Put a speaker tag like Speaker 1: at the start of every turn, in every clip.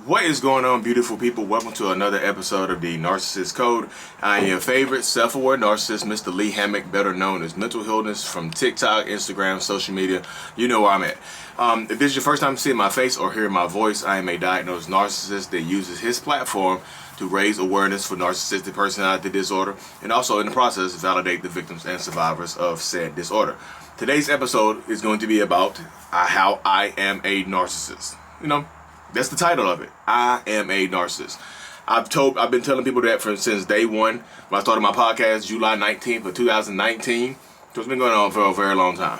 Speaker 1: What is going on, beautiful people? Welcome to another episode of the Narcissist Code. I am your favorite self-aware narcissist, Mr. Lee Hammock, better known as Mental Healness, from TikTok, Instagram, social media. You know where I'm at. If this is your first time seeing my face or hearing my voice, I am a diagnosed narcissist that uses his platform to raise awareness for narcissistic personality disorder and also in the process validate the victims and survivors of said disorder. Today's episode is going to be about how I am a narcissist. That's the title of it. I am a narcissist. I've been telling people that since day one when I started my podcast, July 19th of 2019. So it's been going on for a very long time.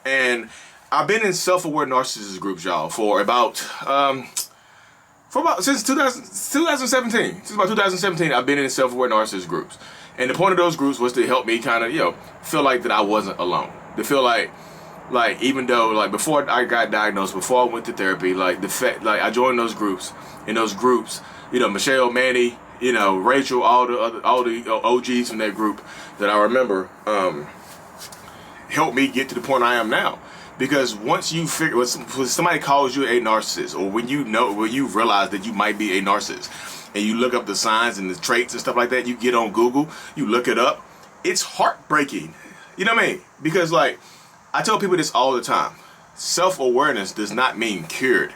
Speaker 1: And I've been in self-aware narcissist groups, y'all, since 2017. Since about 2017, I've been in self-aware narcissist groups. And the point of those groups was to help me kind of, feel like that I wasn't alone. To feel like even though before I got diagnosed, before I went to therapy, I joined those groups. In those groups, Michelle, Manny, Rachel, all the OGs from that group that I remember helped me get to the point I am now. Because once you figure, when somebody calls you a narcissist, or when you realize that you might be a narcissist, and you look up the signs and the traits and stuff like that, you get on Google, you look it up, it's heartbreaking. You know what I mean? Because I tell people this all the time. Self-awareness does not mean cured.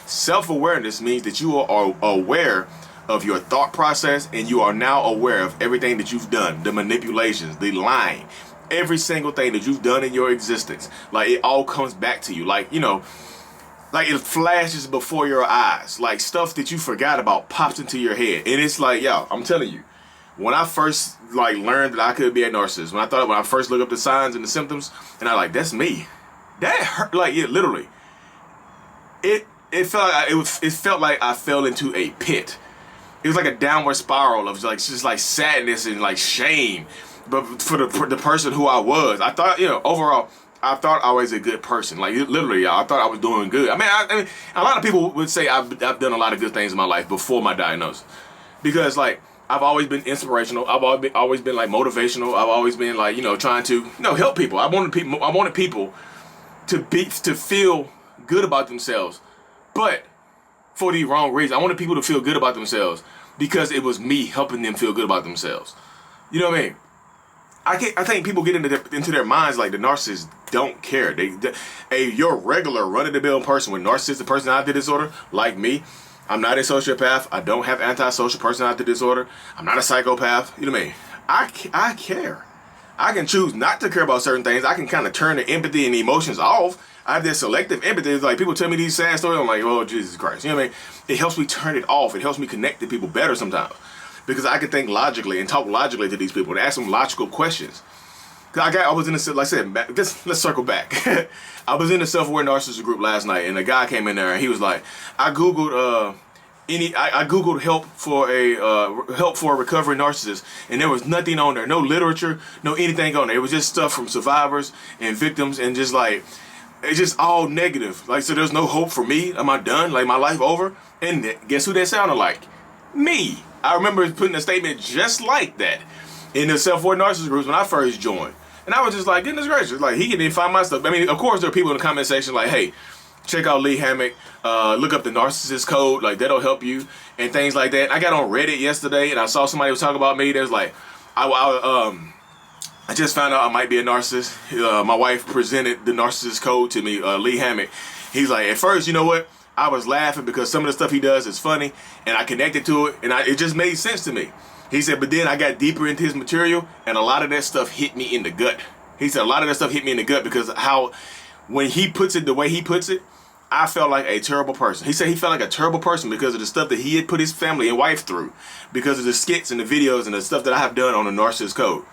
Speaker 1: Self-awareness means that you are aware of your thought process and you are now aware of everything that you've done, the manipulations, the lying, every single thing that you've done in your existence. It all comes back to you. It flashes before your eyes. Stuff that you forgot about pops into your head. And it's I'm telling you, when I first learned that I could be a narcissist, when I first looked up the signs and the symptoms, and that's me. That hurt. Literally. It felt like I fell into a pit. It was like a downward spiral of just sadness and shame. But for the person who I was, I thought overall I thought I was a good person. Literally, y'all, I thought I was doing good. I mean, a lot of people would say I've done a lot of good things in my life before my diagnosis, because I've always been inspirational. I've always been motivational. I've always been trying to help people. I wanted people to feel good about themselves, but for the wrong reason. I wanted people to feel good about themselves because it was me helping them feel good about themselves. You know what I mean? I think people get into their minds the narcissists don't care. Your regular run-of-the-mill person with narcissistic personality disorder, like me, I'm not a sociopath. I don't have antisocial personality disorder. I'm not a psychopath. You know what I mean? I care. I can choose not to care about certain things. I can kind of turn the empathy and the emotions off. I have this selective empathy. It's people tell me these sad stories. I'm oh, Jesus Christ. You know what I mean? It helps me turn it off. It helps me connect to people better sometimes. Because I can think logically and talk logically to these people and ask them logical questions. I was in let's circle back. I was in a self-aware narcissist group last night, and a guy came in there, and he was like, I googled help for a recovering narcissist, and there was nothing on there, no literature, no anything on there. It was just stuff from survivors and victims, and just it's just all negative. So there's no hope for me. Am I done? My life over? And guess who that sounded like? Me. I remember putting a statement just like that in the self-aware narcissist groups when I first joined. And I was just goodness gracious, he didn't find my stuff. I mean, of course, there are people in the comment section hey, check out Lee Hammock, look up the Narcissist Code, that'll help you, and things like that. I got on Reddit yesterday, and I saw somebody was talking about me. There's I just found out I might be a narcissist. My wife presented the Narcissist Code to me, Lee Hammock. He's at first, you know what? I was laughing because some of the stuff he does is funny, and I connected to it, and it just made sense to me. He said, but then I got deeper into his material, and a lot of that stuff hit me in the gut. He said a lot of that stuff hit me in the gut because when he puts it the way he puts it, I felt like a terrible person. He said he felt like a terrible person because of the stuff that he had put his family and wife through, because of the skits and the videos and the stuff that I have done on the Narcissist Code.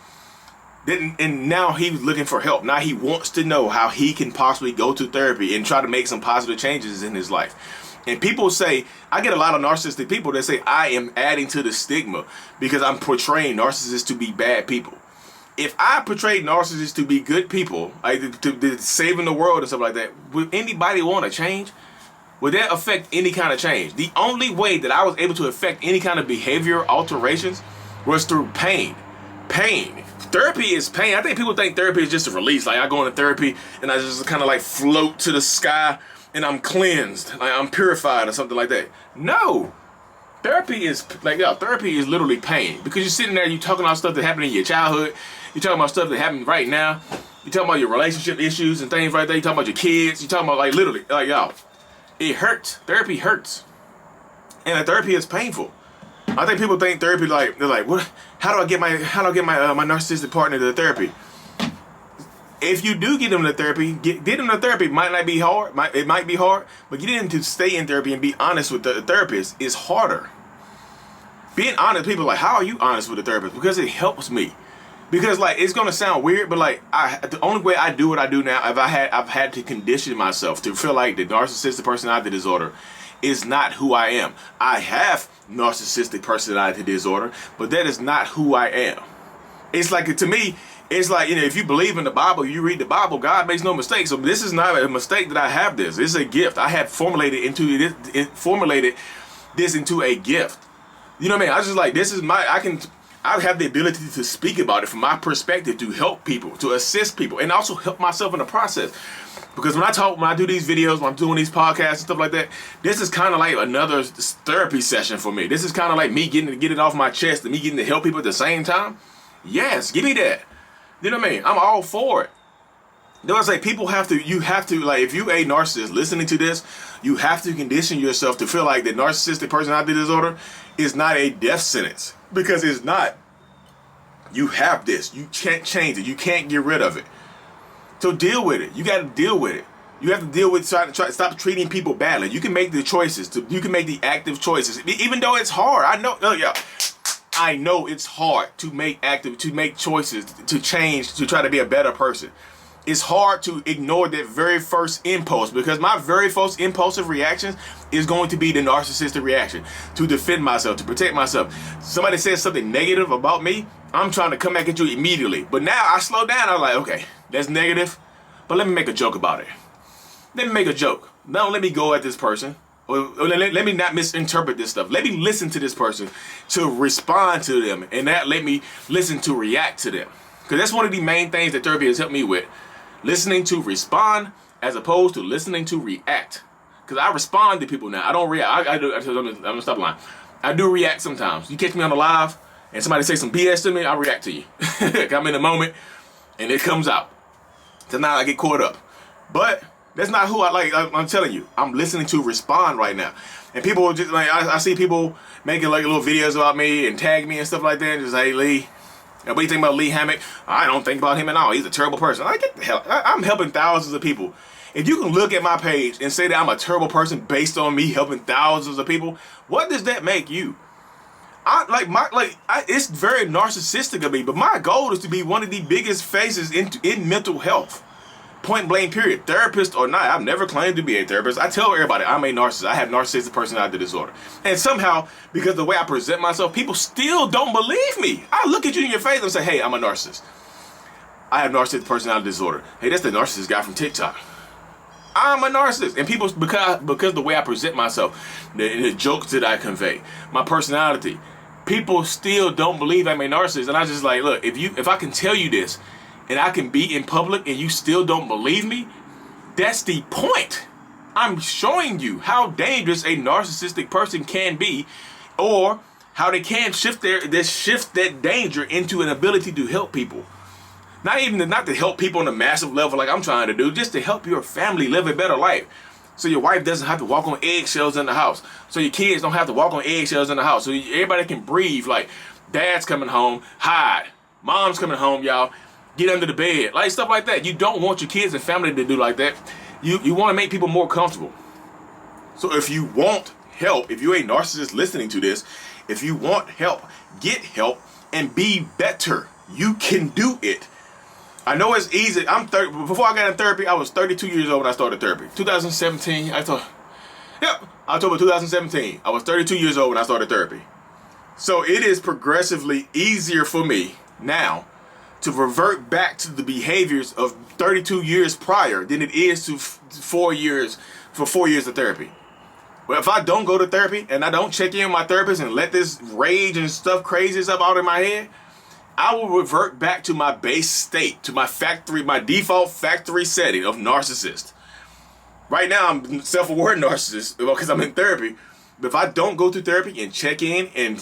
Speaker 1: And now he's looking for help. Now he wants to know how he can possibly go to therapy and try to make some positive changes in his life. And people say, I get a lot of narcissistic people that say I am adding to the stigma because I'm portraying narcissists to be bad people. If I portrayed narcissists to be good people, to saving the world and stuff like that, would anybody want to change? Would that affect any kind of change? The only way that I was able to affect any kind of behavior alterations was through pain. Pain. Therapy is pain. I think people think therapy is just a release. I go into therapy and I just kind of float to the sky and I'm cleansed, like I'm purified or something like that. No. Therapy is literally pain, because you're sitting there, you're talking about stuff that happened in your childhood. You're talking about stuff that happened right now. You're talking about your relationship issues and things right there. You're talking about your kids. You're talking about, like, literally, like, y'all, it hurts. Therapy hurts. And therapy is painful. I think people think therapy, like, they're like, what? How do I get my my narcissistic partner to the therapy? If you do get them to therapy, get them to therapy. Might not be hard. It might be hard, but getting them to stay in therapy and be honest with the therapist is harder. Being honest, people are like, how are you honest with the therapist? Because it helps me. Because, like, it's gonna sound weird, but, like, the only way I do what I do now, I've had to condition myself to feel like the narcissistic personality disorder is not who I am. I have narcissistic personality disorder, but that is not who I am. It's like, to me, it's like, you know, if you believe in the Bible, you read the Bible, God makes no mistakes. So this is not a mistake that I have this. It's a gift. I have formulated this into a gift. You know what I mean? I just like, this is I have the ability to speak about it from my perspective, to help people, to assist people, and also help myself in the process. Because when I do these videos, when I'm doing these podcasts and stuff like that, this is kind of like another therapy session for me. This is kind of like me getting to get it off my chest and me getting to help people at the same time. Yes, give me that. You know what I mean? I'm all for it. You know what I say? You have to, like, if you a narcissist listening to this, you have to condition yourself to feel like the narcissistic personality disorder is not a death sentence. Because it's not. You have this. You can't change it. You can't get rid of it. So deal with it. You got to deal with it. You have to deal with stop treating people badly. You can make the choices. You can make the active choices. Even though it's hard. I know it's hard to make choices, to change, to try to be a better person. It's hard to ignore that very first impulse, because my very first impulsive reaction is going to be the narcissistic reaction, to defend myself, to protect myself. Somebody says something negative about me, I'm trying to come back at you immediately. But now I slow down. I'm like, okay, that's negative, but let me make a joke about it. Let me make a joke. Now let me go at this person. Or let me not misinterpret this stuff. Let me listen to this person to respond to them, and that let me listen to react to them. Because that's one of the main things that therapy has helped me with. Listening to respond as opposed to listening to react. Because I respond to people now. I don't react. I'm gonna stop lying. I do react sometimes. You catch me on the live and somebody say some BS to me, I react to you. I'm in the moment and it comes out. So now I get caught up. But that's not who I like. I'm telling you, I'm listening to respond right now. And people just like, I see people making like little videos about me and tag me and stuff like that. And just, hey, Lee, what do you think about Lee Hammock? I don't think about him at all. He's a terrible person. I get the hell. I'm helping thousands of people. If you can look at my page and say that I'm a terrible person based on me helping thousands of people, what does that make you? It's very narcissistic of me, but my goal is to be one of the biggest faces in mental health. Point blank period. Therapist or not, I've never claimed to be a therapist. I tell everybody I'm a narcissist. I have narcissistic personality disorder. And somehow, because of the way I present myself, people still don't believe me. I look at you in your face and say, hey, I'm a narcissist. I have narcissistic personality disorder. Hey, that's the narcissist guy from TikTok. I'm a narcissist. And people, because of the way I present myself, the jokes that I convey, my personality, people still don't believe I'm a narcissist. And I just like, look, if I can tell you this, and I can be in public and you still don't believe me, that's the point. I'm showing you how dangerous a narcissistic person can be, or how they can shift that danger into an ability to help people. Not to help people on a massive level like I'm trying to do, just to help your family live a better life. So your wife doesn't have to walk on eggshells in the house. So your kids don't have to walk on eggshells in the house. So everybody can breathe, like, dad's coming home, hide. Mom's coming home, y'all. Get under the bed, like stuff like that. You don't want your kids and family to do like that. You want to make people more comfortable. So if you want help, if you're a narcissist listening to this, if you want help, get help and be better. You can do it. I know it's easy. Before I got in therapy, I was 32 years old when I started therapy. 2017, October 2017. I was 32 years old when I started therapy. So it is progressively easier for me now to revert back to the behaviors of 32 years prior than it is to 4 years of therapy. But if I don't go to therapy and I don't check in with my therapist and let this rage and stuff crazy stuff out in my head, I will revert back to my base state, to my default factory setting of narcissist. Right now, I'm self-aware narcissist because I'm in therapy. But if I don't go through therapy and check in and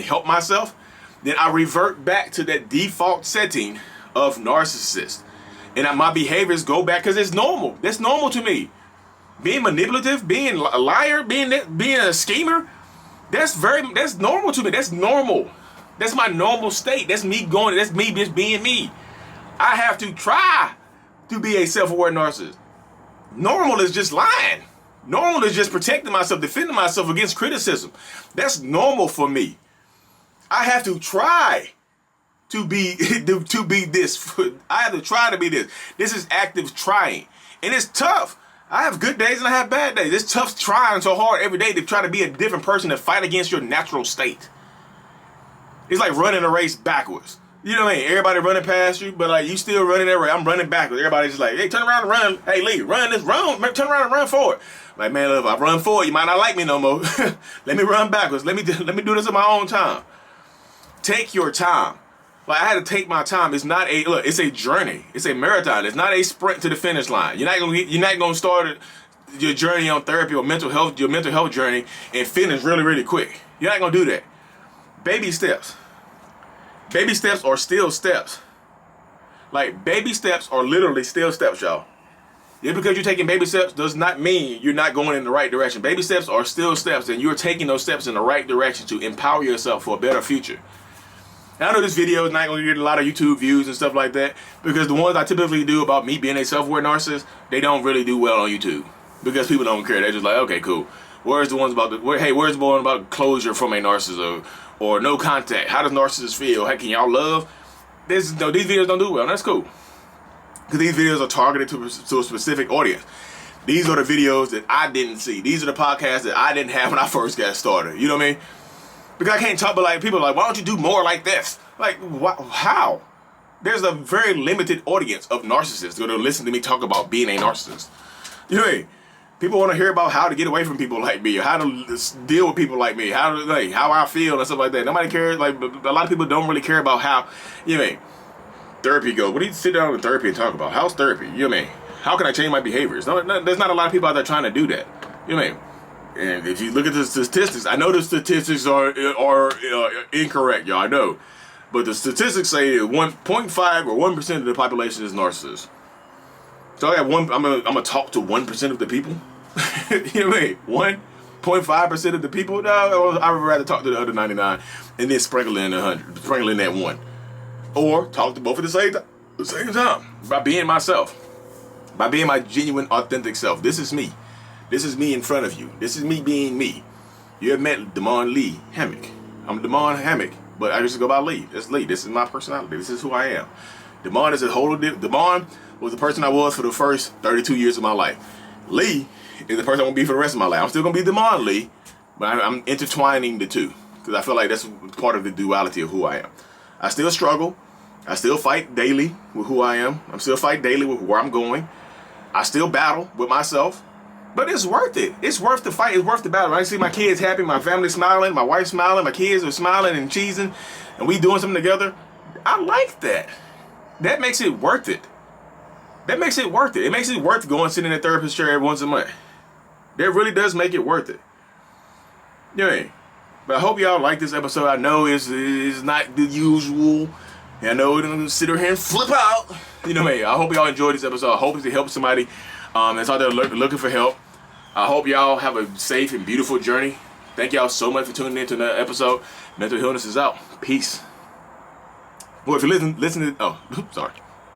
Speaker 1: help myself, then I revert back to that default setting of narcissist. And my behaviors go back because it's normal. That's normal to me. Being manipulative, being a liar, being a schemer, that's normal to me. That's normal. That's my normal state. That's me just being me. I have to try to be a self-aware narcissist. Normal is just lying. Normal is just protecting myself, defending myself against criticism. That's normal for me. I have to try to be this. I have to try to be this. This is active trying. And it's tough. I have good days and I have bad days. It's tough trying so hard every day to try to be a different person to fight against your natural state. It's like running a race backwards. You know what I mean? Everybody running past you, but like you still running that race. I'm running backwards. Everybody's just like, hey, turn around and run. Hey, Lee, run. Turn around and run forward. Like, man, look, if I run forward, you might not like me no more. Let me run backwards. Let me do this at my own time. Take your time. Like, I had to take my time. It's not it's a journey. It's a marathon. It's not a sprint to the finish line. You're not gonna start your journey on therapy or your mental health journey and finish really, really quick. You're not gonna do that. Baby steps. Baby steps are still steps. Like, baby steps are literally still steps, y'all. Just because you're taking baby steps does not mean you're not going in the right direction. Baby steps are still steps, and you're taking those steps in the right direction to empower yourself for a better future. And I know this video is not going to get a lot of YouTube views and stuff like that, because the ones I typically do about me being a self-aware narcissist, they don't really do well on YouTube. Because people don't care. They're just like, okay, cool. Where's the one about closure from a narcissist, or no contact? How does narcissists feel? How can y'all love? These videos don't do well, and that's cool. Because these videos are targeted to a specific audience. These are the videos that I didn't see. These are the podcasts that I didn't have when I first got started. You know what I mean? Because I can't talk, but like people are like, why don't you do more like this? Like, how? There's a very limited audience of narcissists that are listen to me talk about being a narcissist. You know what I mean? People want to hear about how to get away from people like me, or how to deal with people like me, how I feel and stuff like that. Nobody cares. Like, a lot of people don't really care about how, you know what I mean? Therapy goes. What do you sit down in therapy and talk about? How's therapy? You know what I mean? How can I change my behaviors? No, there's not a lot of people out there trying to do that. You know what I mean? And if you look at the statistics, I know the statistics are incorrect, y'all. I know, but the statistics say that 1.5 or 1% of the population is narcissists. So I got I'm gonna talk to 1% of the people. You know what I mean? 1.5% of the people. No, I would rather talk to the other 99 and then sprinkle in 100, sprinkle in that one, or talk to both at the same time by being myself, by being my genuine, authentic self. This is me. This is me in front of you. This is me being me. You have met Damon Lee Hammock. I'm Damon Hammock, but I just go by Lee. That's Lee. This is my personality. This is who I am. Damon is a whole different. Damon was the person I was for the first 32 years of my life. Lee is the person I want to be for the rest of my life. I'm still going to be Damon Lee, but I'm intertwining the two because I feel like that's part of the duality of who I am. I still struggle. I still fight daily with who I am. I'm still fighting daily with where I'm going. I still battle with myself. But it's worth it. It's worth the fight. It's worth the battle. I see my kids happy, my family smiling, my wife smiling, my kids are smiling and cheesing, and we doing something together. I like that. That makes it worth it. That makes it worth it. It makes it worth going sit in a therapist chair every once a month. That really does make it worth it. You know what I mean? But I hope y'all like this episode. I know it's not the usual. I know we're gonna sit here and flip out. You know what I mean? I hope y'all enjoyed this episode. I hope it helped somebody that's out there looking for help. I hope y'all have a safe and beautiful journey. Thank y'all so much for tuning in to another episode. Mental Healness is out. Peace. Well, if you're listening, oh, sorry.